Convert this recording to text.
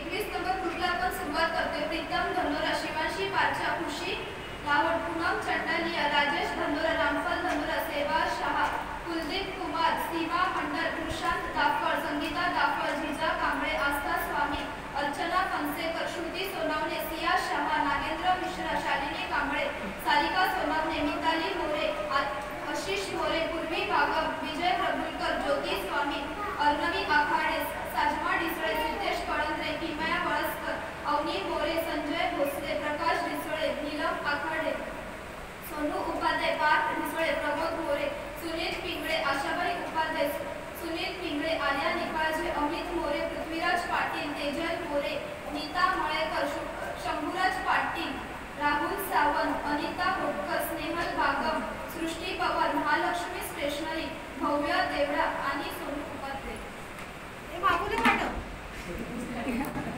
21 number ग्रुपला आपण सुरुवात करतोय। प्रीतम धनोरा, शिवांशी पारचा, खुशी लाहोड, पूनम चंडालिया, राजेश धनोरा, रामफल धनोरा, सेवा शहा, कुलदीप कुमार, सीमा मंडल, प्रशांत दाफळ, संगीता दाफळ, जिजा कांबळे, आस्था स्वामी, अर्चना फनसेकर, श्रुती सोनावणे, सिया शहा, नागेंद्र मिश्रा, शालिनी कांबळे, सारिका सोनावणे, मिताली मोरे, आशिष मोरे, पूर्वी बागम, विजय प्रभुलकर, ज्योती स्वामी, अर्णवी आखाडे, साजमा डिसळे, सिद्धेश कळंद्रे, किमया वळसकर, अवनी मोरे, संजय भोसले, प्रकाश डिसळे, नीलम आखाडे, सोनू उपाध्याय, पार्थ डिसळे, प्रमोद मोरे, सुनील पिंगळे, आशाबाई उपाध्याय, सुनील पिंगळे, आर्या निकाळजे, अमित मोरे, पृथ्वीराज पाटील, तेजल मोरे, नीता मळेकर, शंभूराज पाटील, राहुल सावंत, अनिता होटकर, स्नेहल बागम, सृष्टी पवार, महालक्ष्मी स्टेशनरी, भव्य देवडा आणि सोनू उपाध्याय। हे मागून वाटत